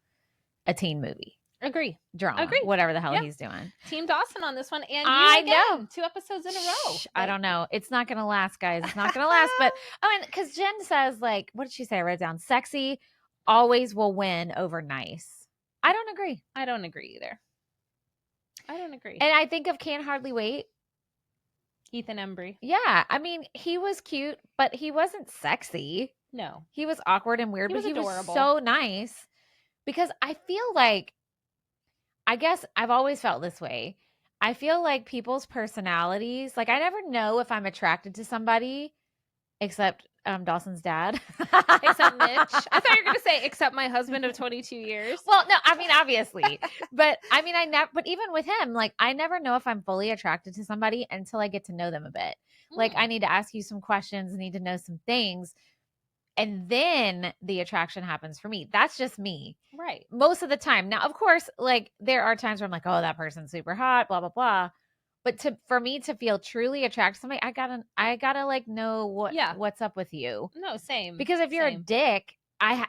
a teen movie. Agree. Drama. Agree. Whatever the hell he's doing. Team Dawson on this one. And I know. 2 episodes in a row. I don't know. It's not going to last, guys. It's not going to last. But, because Jen says, like, what did she say? I wrote down, sexy always will win over nice. I don't agree. I don't agree either. I don't agree. And I think of Can't Hardly Wait. Ethan Embry. Yeah. I mean, he was cute, but he wasn't sexy. No. He was awkward and weird, but he adorable. Was so nice. Because I feel like, I guess I've always felt this way. I feel like people's personalities, like I never know if I'm attracted to somebody except Dawson's dad. Except Mitch. I thought you were going to say except my husband of 22 years. Well, no, I mean, obviously. But I mean, but even with him, like I never know if I'm fully attracted to somebody until I get to know them a bit. Like I need to ask you some questions, need to know some things. And then the attraction happens for me. That's just me. Right. Most of the time. Now, of course, like there are times where I'm like, oh, that person's super hot, blah, blah, blah. But for me to feel truly attracted to somebody, I gotta like know what's up with you. No, same. Because if you're a dick,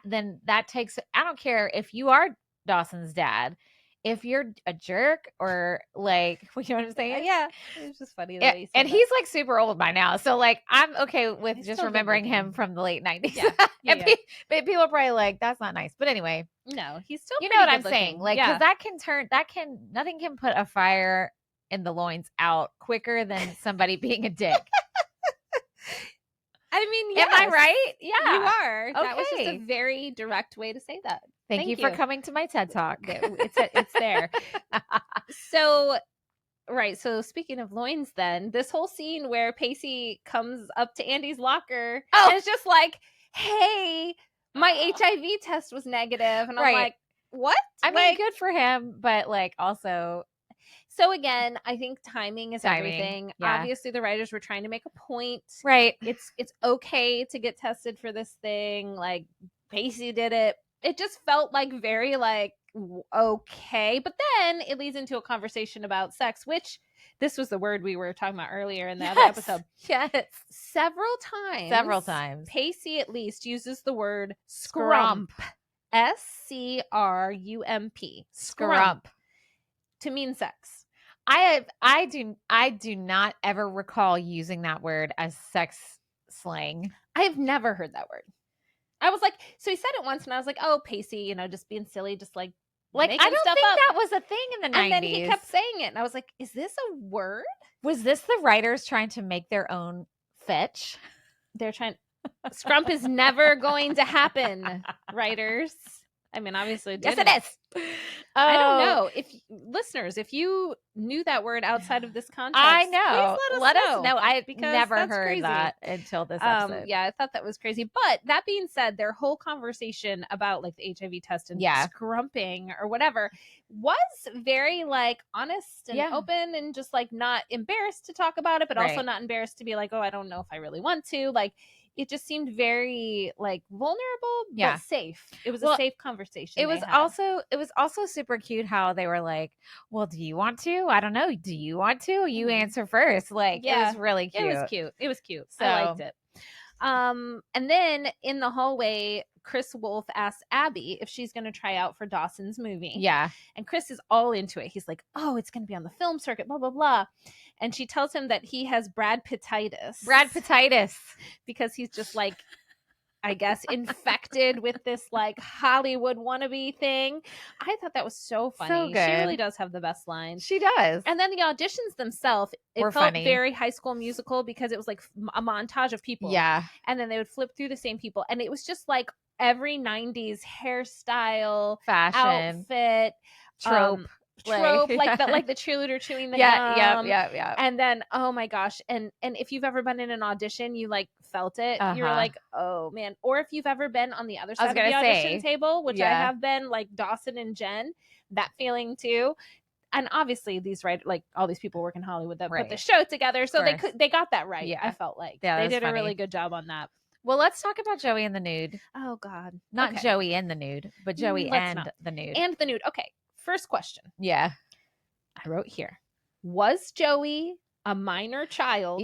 then that takes, I don't care if you are Dawson's dad. If you're a jerk or like, you know what I'm saying? Yeah. It's just funny. And he's like super old by now. So like, I'm okay with just remembering him from the late 90s. Yeah. But people are probably like, that's not nice. But anyway. No, he's still, you know what I'm saying? Like, cause nothing can put a fire in the loins out quicker than somebody being a dick. I mean, yes. Am I right? Yeah. You are. Okay. That was just a very direct way to say that. Thank you for coming to my TED Talk. It's there. So speaking of loins then, this whole scene where Pacey comes up to Andie's locker and it's just like, hey, my HIV test was negative. And I'm like, what? I mean, good for him, but like also... So again, I think timing is everything. Yeah. Obviously, the writers were trying to make a point. Right. It's okay to get tested for this thing. Like, Pacey did it. It just felt like very like, okay. But then it leads into a conversation about sex, which this was the word we were talking about earlier in the other episode. Yes. Several times. Pacey at least uses the word scrump. SCRUMP. Scrump. To mean sex. I do not ever recall using that word as sex slang. I have never heard that word. I was like, so he said it once and I was like, oh, Pacey, just being silly, just like I don't think that was a thing in the 90s. And then he kept saying it and I was like, is this a word? Was this the writers trying to make their own fetch? They're trying. Scrump is never going to happen, writers. I mean, obviously, yes, it is. I don't know listeners, if you knew that word outside of this context, I know. Please let us know. I've never heard that until this episode. Yeah, I thought that was crazy. But that being said, their whole conversation about like the HIV test and scrumping or whatever was very like honest and open and just like not embarrassed to talk about it, but also not embarrassed to be like, oh, I don't know if I really want to. Like, it just seemed very like vulnerable, but safe. It was a safe conversation. It was also super cute how they were like, well, do you want to? I don't know. Do you want to? You answer first. Like, it was really cute. It was cute. So, I liked it. And then in the hallway, Chris Wolf asks Abby if she's going to try out for Dawson's movie. Yeah. And Chris is all into it. He's like, oh, it's going to be on the film circuit, blah, blah, blah. And she tells him that he has Brad Pittitis. Because he's just like, I guess, infected with this like Hollywood wannabe thing. I thought that was so funny. So good. She really does have the best lines. She does. And then the auditions themselves, it felt funny. Very High School Musical because it was like a montage of people. Yeah. And then they would flip through the same people. And it was just like every 90s hairstyle, fashion, outfit, trope. Like the cheerleader chewing the gum. Yeah. And then, oh my gosh. And if you've ever been in an audition, you like felt it. You're like, oh man. Or if you've ever been on the other side of the audition table, which I have been, like Dawson and Jen, that feeling too. And obviously these all these people work in Hollywood that put the show together. So they got that right. Yeah. I felt like they did a really good job on that. Well, let's talk about Joey and the nude. Oh, God. Not Joey and the nude, but Joey and the nude. And the nude. Okay. First question. Yeah. I wrote here. Was Joey a minor child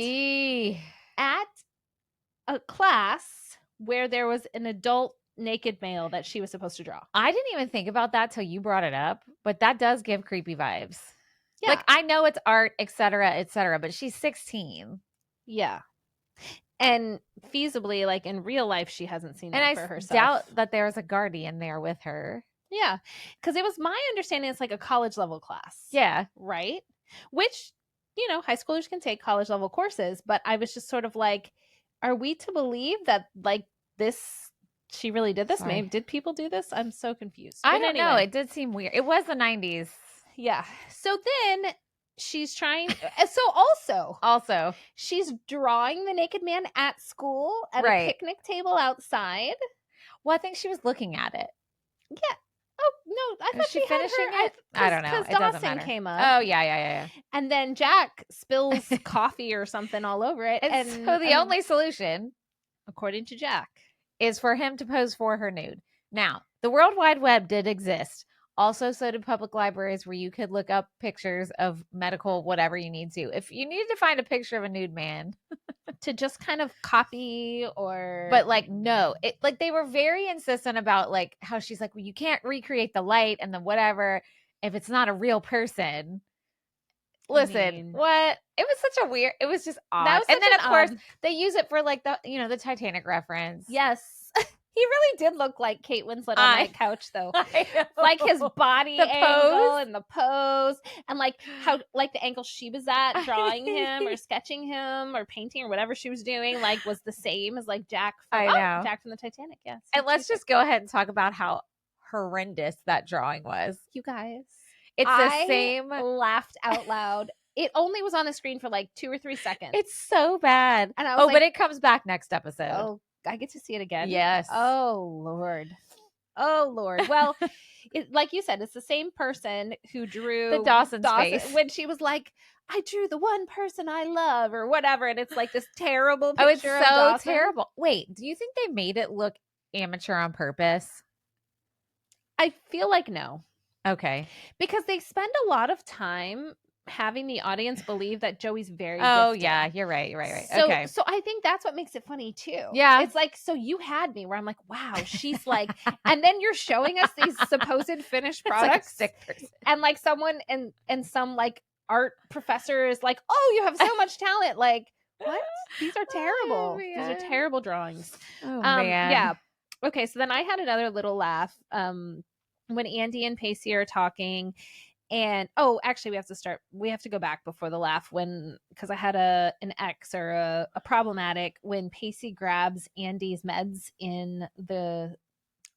at a class where there was an adult naked male that she was supposed to draw? I didn't even think about that till you brought it up, but that does give creepy vibes. Yeah. Like, I know it's art, etc., but she's 16. Yeah. And feasibly, like in real life, she hasn't seen that for herself. And I doubt that there's a guardian there with her. Yeah. Because it was my understanding it's like a college level class. Yeah. Right? Which, you know, high schoolers can take college level courses. But I was just sort of like, are we to believe that like this, she really did this? Maybe did people do this? I'm so confused. I don't know. It did seem weird. It was the 90s. Yeah. So then she's trying. So also, she's drawing the naked man at school at a picnic table outside. Well, I think she was looking at it. Yeah. Oh no, I thought she finishing it. I don't know. Because Dawson came up. Oh yeah. And then Jack spills coffee or something all over it. And so the only solution, according to Jack, is for him to pose for her nude. Now, the World Wide Web did exist. Also, so did public libraries where you could look up pictures of medical whatever you need to. If you needed to find a picture of a nude man to just kind of copy or... But like, no. It like they were very insistent about like how she's like, well, you can't recreate the light and the whatever if it's not a real person. Listen, what? It was such a weird... It was just odd. And then, of course, they use it for like the, you know, the Titanic reference. Yes. He really did look like Kate Winslet on that couch, though. Like his body angle and the pose, and like how like the angle she was at drawing him or sketching him or painting or whatever she was doing, like was the same as like Jack from Jack from the Titanic. Yes. And let's just go ahead and talk about how horrendous that drawing was. You guys, it's the same. Laughed out loud. It only was on the screen for like 2 or 3 seconds. It's so bad. And I was but it comes back next episode. Oh, I get to see it again. Yes. Oh, Lord. Well, like you said, it's the same person who drew the Dawson's face when she was like, I drew the one person I love or whatever. And it's like this terrible picture it's so of Dawson. Terrible. Wait, do you think they made it look amateur on purpose? I feel like no. Okay. Because they spend a lot of time having the audience believe that Joey's very gifted. Yeah, you're right. So I think that's what makes it funny too. Yeah. It's like, so you had me where I'm like, wow, she's like, and then you're showing us these supposed finished products. Like a sick person. And like someone and some like art professor is like, oh, you have so much talent. Like, what? These are terrible. These are terrible drawings. Oh man. Yeah. Okay, so then I had another little laugh when Andie and Pacey are talking. And actually we have to go back before the laugh because I had an ex or a problematic when Pacey grabs Andie's meds in the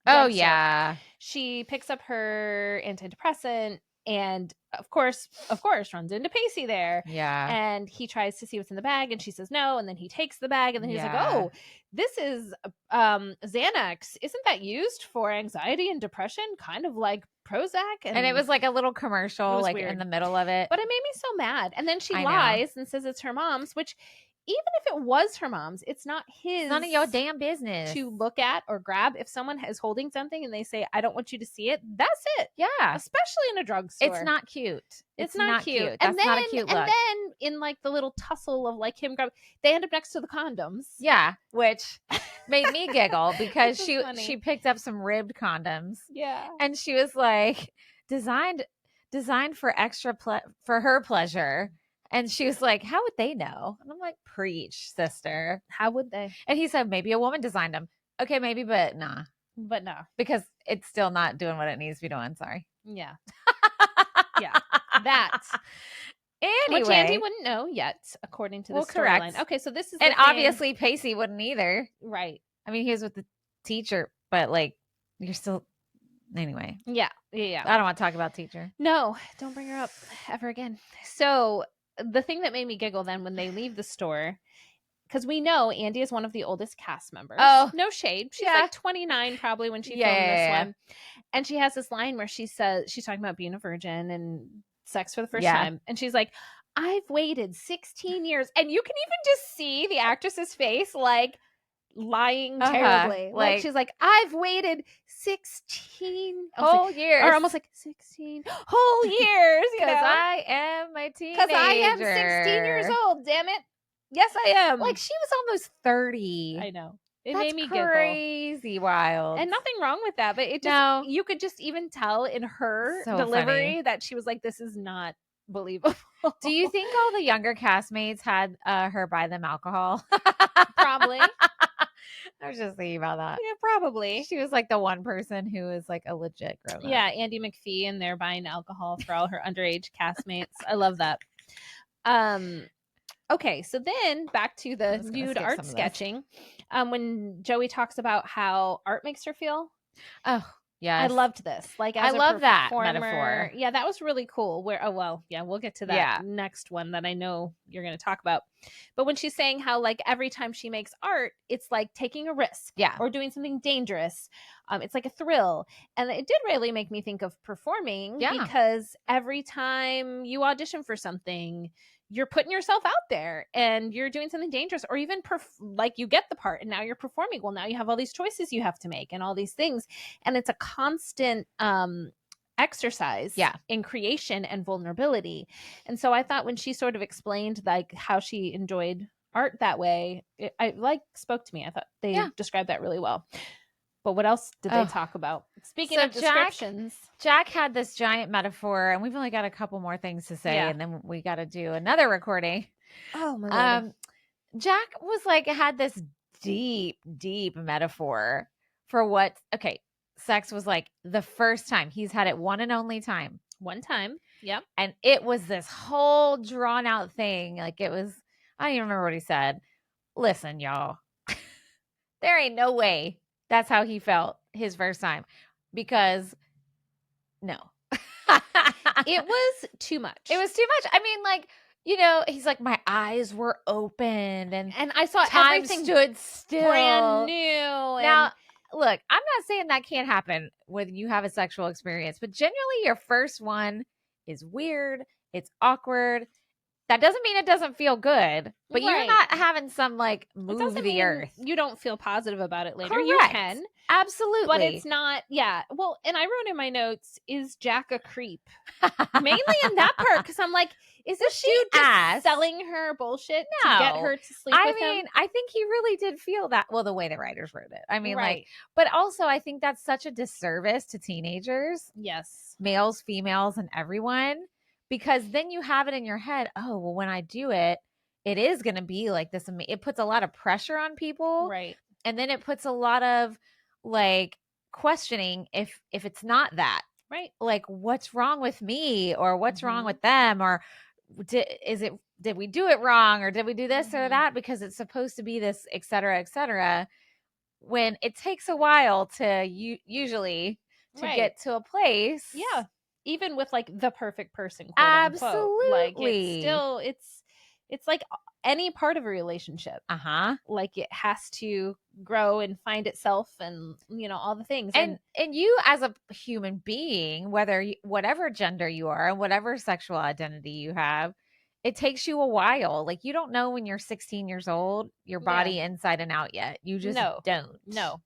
yeah, she picks up her antidepressant and of course runs into Pacey there. Yeah. And he tries to see what's in the bag and she says no, and then he takes the bag and then he's like, oh, this is Xanax. Isn't that used for anxiety and depression? Kind of like Prozac. And it was like a little commercial like weird. In the middle of it. But it made me so mad. And then she lies and says it's her mom's, which even if it was her mom's, it's not his. It's none of your damn business to look at or grab. If someone is holding something and they say, I don't want you to see it, that's it. Yeah. Especially in a drugstore. It's not cute. It's not cute. That's not a cute look. And then in like the little tussle of like him grabbing, they end up next to the condoms. Yeah. Which made me giggle because she picked up some ribbed condoms. Yeah. And she was like, designed for for her pleasure. And she was like, how would they know? And I'm like, preach, sister. How would they? And he said, maybe a woman designed them. Okay, maybe, but nah. But no. Because it's still not doing what it needs to be doing. Sorry. Yeah. Yeah. That. Anyway. Which Andie wouldn't know yet, according to the storyline. Okay, so this is and obviously Pacey wouldn't either. Right. I mean, he was with the teacher, but like, you're still... Anyway. Yeah. I don't want to talk about teacher. No, don't bring her up ever again. So... the thing that made me giggle then when they leave the store, because we know Andie is one of the oldest cast members. Oh, no shade. She's like 29 probably when she filmed this one. And she has this line where she says, she's talking about being a virgin and sex for the first time. And she's like, I've waited 16 years. And you can even just see the actress's face like, lying terribly. Like she's like, I've waited 16 whole years, or almost like 16 whole years, because I am a teenager. Because I am 16 years old. Damn it! Yes, I am. Like she was almost 30. I know. It That's made me crazy giggle. Wild. And nothing wrong with that, but it just you could just even tell in her delivery that she was like, this is not believable. Do you think all the younger castmates had her buy them alcohol? Probably. I was just thinking about that. Yeah, probably. She was like the one person who was like a legit grown up. Yeah, Andie McPhee, and they're buying alcohol for all her underage castmates. I love that. Okay, so then back to the nude art sketching. When Joey talks about how art makes her feel. Oh, yeah. I loved this. Like, as I love that metaphor. Yeah, that was really cool. We'll get to that next one that I know you're going to talk about. But when she's saying how, like, every time she makes art, it's like taking a risk, or doing something dangerous. It's like a thrill, and it did really make me think of performing, because every time you audition for something, you're putting yourself out there and you're doing something dangerous, or even like you get the part and now you're performing. Well, now you have all these choices you have to make and all these things. And it's a constant exercise in creation and vulnerability. And so I thought when she sort of explained like how she enjoyed art that way, it spoke to me. I thought they described that really well. But what else did they talk about? Speaking of descriptions. Jack had this giant metaphor, and we've only got a couple more things to say, and then we got to do another recording. Oh, my Lord. Jack was like, had this deep, deep metaphor for what, sex was like the first time. He's had it one and only time. One time. Yep. And it was this whole drawn out thing. Like it was, I don't even remember what he said. Listen, y'all, there ain't no way that's how he felt his first time, because no. It was too much. It was too much. I mean, like, you know, he's like, my eyes were open and I saw time everything stood still. Brand new. Now, look, I'm not saying that can't happen when you have a sexual experience, but generally your first one is weird. It's awkward. That doesn't mean it doesn't feel good, but you're not having some like move the earth. You don't feel positive about it later. Correct. You can. Absolutely. But it's not, well, and I wrote in my notes, is Jack a creep? Mainly in that part, because I'm like, is this dude just selling her bullshit to get her to sleep with him? I think he really did feel that. Well, the way the writers wrote it. I mean, like, but also I think that's such a disservice to teenagers. Yes. Males, females, and everyone. Because then you have it in your head, oh, well, when I do it, it is going to be like this. It puts a lot of pressure on people. Right. And then it puts a lot of like questioning if it's not that. Right. Like, what's wrong with me, or what's wrong with them, or did we do it wrong, or did we do this or that, because it's supposed to be this, et cetera, when it takes a while to usually get to a place. Yeah. Even with like the perfect person, quote absolutely unquote. Like it's still it's like any part of a relationship. Like it has to grow and find itself, and you know, all the things. And you as a human being, whatever gender you are and whatever sexual identity you have, it takes you a while. Like you don't know when you're 16 years old your body inside and out yet. You just don't. No.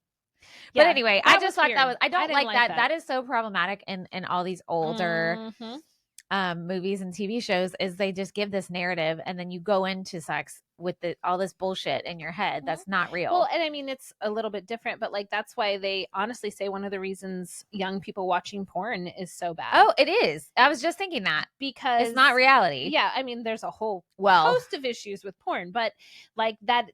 But anyway, I just thought that was, I don't like that. That is so problematic in all these older movies and TV shows, is they just give this narrative and then you go into sex with all this bullshit in your head. That's not real. Well, and I mean, it's a little bit different, but like, that's why they honestly say one of the reasons young people watching porn is so bad. Oh, it is. I was just thinking that, because it's not reality. Yeah. I mean, there's a whole host of issues with porn, but like that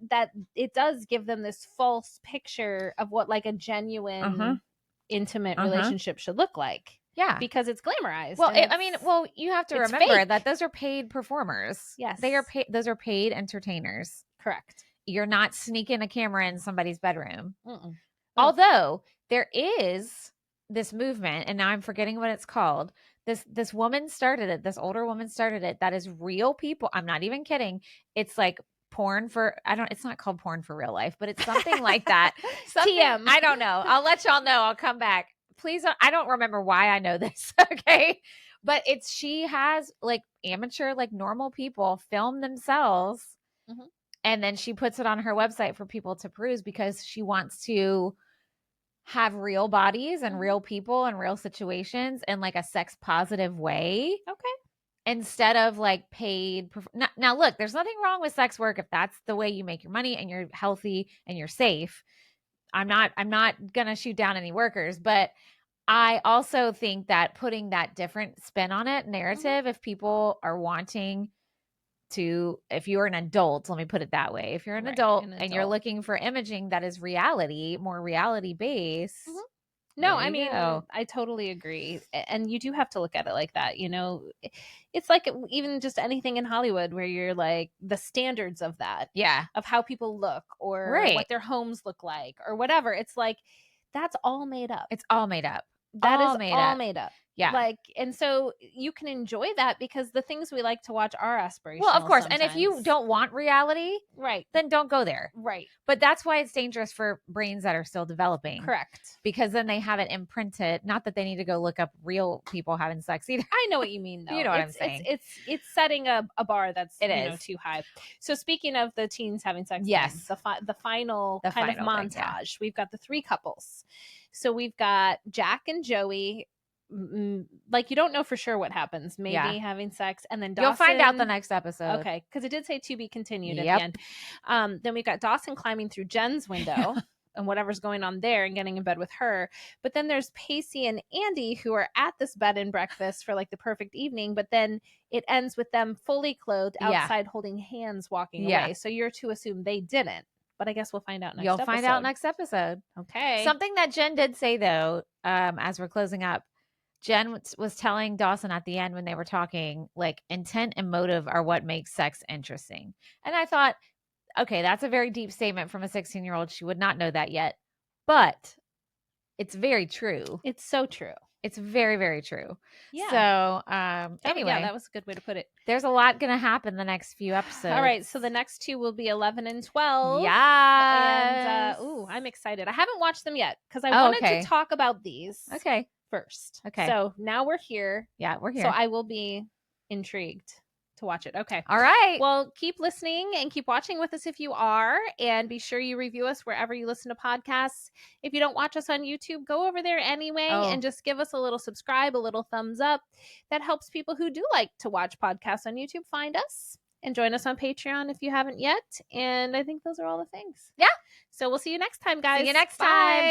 it does give them this false picture of what like a genuine intimate relationship should look like. Yeah. Because it's glamorized. Well, you have to remember that those are paid performers. Yes. Those are paid entertainers. Correct. You're not sneaking a camera in somebody's bedroom. Although there is this movement, and now I'm forgetting what it's called. This woman started it. This older woman started it. That is real people. I'm not even kidding. It's like porn for, it's not called porn for real life, but it's something like that. TM. I don't know. I'll let y'all know. I'll come back. Please, I don't remember why I know this, okay? But she has like amateur, like normal people film themselves And then she puts it on her website for people to peruse because she wants to have real bodies and real people and real situations in like a sex positive way. Okay. Instead of like paid. Now, look, there's nothing wrong with sex work if that's the way you make your money and you're healthy and you're safe. I'm not going to shoot down any workers, but I also think that putting that different spin on it, narrative, if people are wanting to, if you're an adult, let me put it that way. If you're an adult and you're looking for imaging that is reality, more reality based. No, I mean, I totally agree. And you do have to look at it like that. You know, it's like even just anything in Hollywood where you're like the standards of that. Yeah. Of how people look or what their homes look like or whatever. It's like, that's all made up. It's all made up. That is all made up. Yeah. Like, and so you can enjoy that because the things we like to watch are aspirational. Well, of course. Sometimes. And if you don't want reality, then don't go there. Right. But that's why it's dangerous for brains that are still developing. Correct. Because then they have it imprinted. Not that they need to go look up real people having sex either. I know what you mean, though. You know what I'm saying. It's setting a bar that's too high. So speaking of the teens having sex, yes, the final kind of montage. We've got the 3 couples. So we've got Jack and Joey. Like, you don't know for sure what happens. Maybe having sex, and then Dawson. You'll find out the next episode. Okay, because it did say to be continued at the end. Then we've got Dawson climbing through Jen's window and whatever's going on there and getting in bed with her. But then there's Pacey and Andie who are at this bed and breakfast for like the perfect evening. But then it ends with them fully clothed outside holding hands walking away. So you're to assume they didn't. But I guess we'll find out next episode. You'll find out next episode. Okay. Something that Jen did say, though, as we're closing up, Jen was telling Dawson at the end when they were talking, like, intent and motive are what makes sex interesting. And I thought, okay, that's a very deep statement from a 16-year-old. She would not know that yet. But it's very true. It's so true. It's very, very true. Yeah. So, anyway. Yeah, that was a good way to put it. There's a lot going to happen the next few episodes. All right. So the next 2 will be 11 and 12. Yeah. And, I'm excited. I haven't watched them yet because I wanted to talk about these. Okay. First. Okay. So now we're here. Yeah, we're here. So I will be intrigued to watch it. Okay. All right. Well, keep listening and keep watching with us if you are. And be sure you review us wherever you listen to podcasts. If you don't watch us on YouTube, go over there anyway and just give us a little subscribe, a little thumbs up. That helps people who do like to watch podcasts on YouTube find us. And join us on Patreon if you haven't yet. And I think those are all the things. Yeah. So we'll see you next time, guys. See you next time. Bye.